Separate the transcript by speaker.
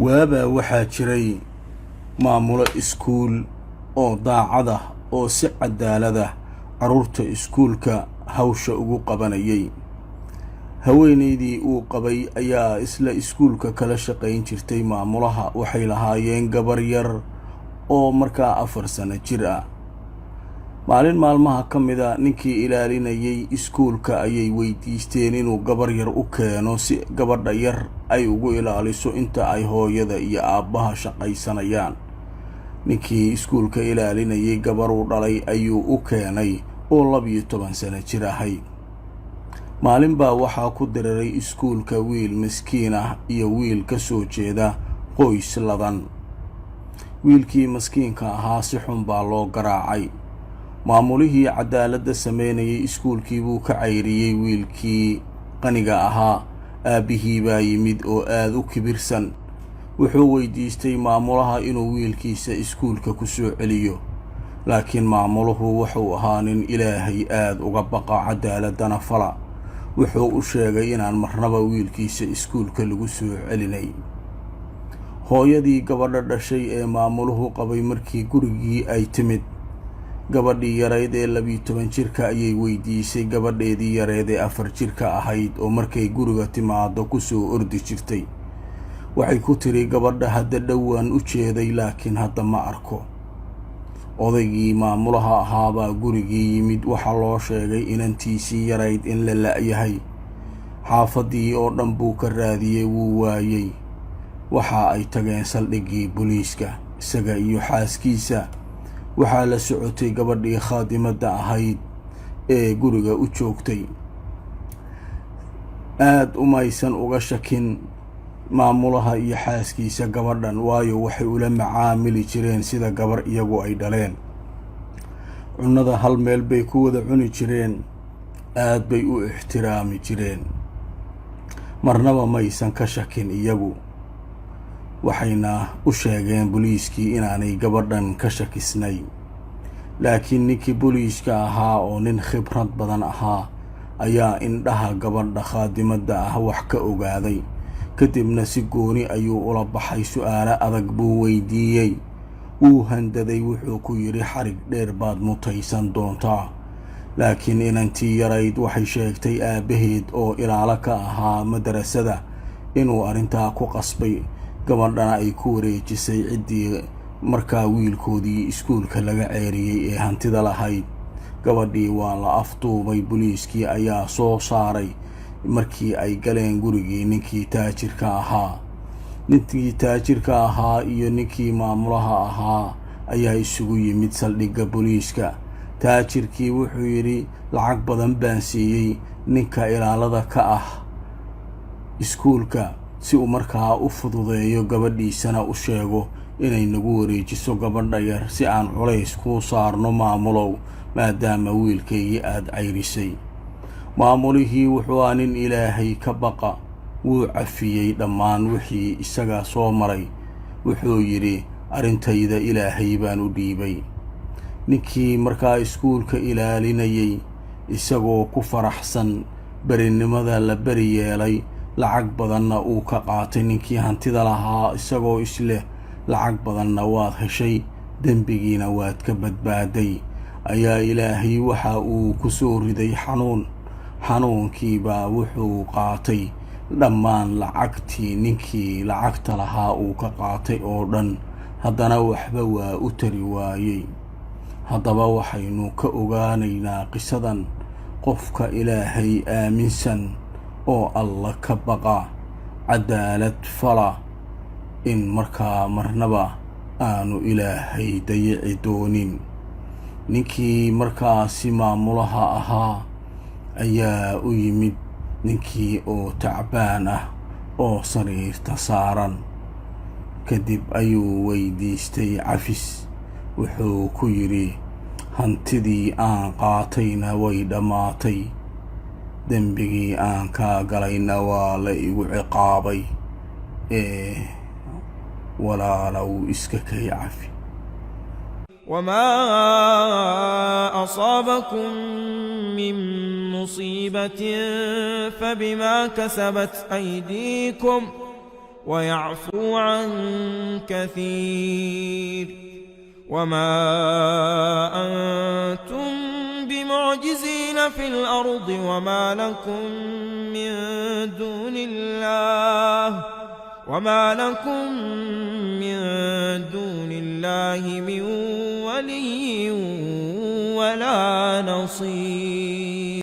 Speaker 1: waaba waxaa jiray maamulo iskuul oo daacad ah oo si cadaalad ah carruurta iskuulka hawsha ugu qabanayay. haweenaydii uu qabay ayaa isla iskuulka kala shaqayn jirtay maamulaha. waxay lahaayeen gabar yar oo markaa 4 sano jir ah. maalin maalmaha ka mid a ninkii ilaalinayay iskuulka ayay weydiisteen inuu gabar yar u keeno si gabadha yar ay ugu ilaaliso inta ay hooyada iyo aabbaha shaqaysanayaan. ninkii iskuulka ilaalinayay gabar uu dhalay ayuu u keenay oo 12 sano jir ahay. maalin baa waxaa ku diriray iskuulka wiil miskiin ah iyo wiil ka soo jeeda qoys ladan. wiilkii miskiinka ahaa si xun baa loo garaacay. maamulihii cadaaladda sameynayay iskuulkii buu ka cayriyey wiilkii qaniga ahaa. aabbihii baa yimid oo aad u kibirsan. wuxuu weydiistay maamulaha inuu wiilkiisa iskuulka ku soo celiyo, laakiin maamuluhu wuxuu ahaa nin ilaahay aad uga baqa cadaaladana fala. wuxuu u sheegay inaan marnaba wiilkiisa iskuulka lagu soo celinay. hooyadii gabadha dhashay ee maamuluhu qabay markii gurigii ay timid, gabadhii yarayd ee 12 jirka ayay weydiisay gabadheedii yareed ee 4 jirka ahayd oo markay guriga timaado ku soo ordi jirtay. waxay ku tiri, gabadha hadda dhowaan u jeeday laakiin hadda ma arko. odaygii maamulaha ahaabaa gurigii yimid. waxaa loo sheegay inantiisii yarayd in la la'yahay. xaafaddii oo dhan buu ka raadiyey, wuu waayey. waxa ay tageen saldhiggii booliiska. isaga iyo xaaskiisa waxaa la socotay gabadhii khaadimadda ahayd ee guriga u joogtay. aad umaysan uga shakin maamulaha iyo xaaskiisa gabadhan, waayo waxay ula macaamili jireen sida gabar iyagu ay dhaleen. cunnada hal meel bay ku wada cuni jireen. aad bay u ixtiraami jireen. marnaba maysan ka shakin iyagu. waxayna u sheegeen booliiskii inaanay gabadhan ka shakisnay. laakiin ninkii booliiska ahaa oo nin khibrad badan ahaa ayaa indhaha gabadha khaadimadda ah wax ka ogaaday. kadibna si gooni ayuu ula baxay. su'aalo adag buu weydiiyey. wuu handaday. wuxuu ku yidhi, xarig dheer baad mutaysan doontaa. laakiin inantii yarayd waxay sheegtay aabbaheed oo ilaalo ka ahaa madrasada inuu arrintaa ku qasbay. gabadhana ay ku wareejisay ciddii markaa wiilkoodii iskuulka laga ceeriyey ee hantida lahayd. gabadhii waa la afduubay. booliiskii ayaa soo saaray markii ay galeen gurigii ninkii taajirka ahaa. ninkii taajirka ahaa iyo ninkii maamulaha ahaa ayaa isugu yimid saldhigga booliiska. taajirkii wuxuu yidhi, lacag badan baan siiyey ninka ilaalada ka ah iskuulka si uu markaa u fududeeyo gabadhiisana u sheego inay nagu wareejiso gabadha yar si aan culays kuu saarno maamulow, maadaama wiilkaygii aad cayrisay. maamulihii wuxuu ahaa nin ilaahay ka baqa. wuu cafiyey dhammaan wixii isaga soo maray. wuxuu yidhi, arrintayda ilaahay baan u dhiibay. ninkii markaa iskuulka ilaalinayay isagoo ku faraxsan berinimada la beri yeelay, lacag badanna uu ka qaatay ninkii hantida lahaa, isagoo isleh lacag badanna waad heshay, dembigiina waad ka badbaaday, ayaa ilaahay waxa uu ku soo riday xanuun. xanuunkiibaa wuxuu qaatay dhammaan lacagtii ninkii lacagta lahaa uu ka qaatay oo dhan. haddana waxba waa u tari waayey. haddaba waxaynu ka ogaanaynaa qisadan qofka ilaahay aaminsan oo alla ka baqa, cadaalad fala, in markaa marnaba aanu ilaahay dayici doonin. ninkii markaasi maamulaha ahaa ayaa u yimid ninkii oo tacbaan ah oo sariirta saaran. kadib ayuu weydiistay cafis. wuxuu ku yidhi, hantidii aan qaatayna way dhammaatay. dembigii aan kaa galayna waa la igu ciqaabay. walaalow iska kay cafi.
Speaker 2: وما أصابكم من مصيبة فبما كسبت أيديكم ويعفو عن كثير وما أنتم بمعجزين في الأرض وما لكم من دون الله من ولي ولا نصير.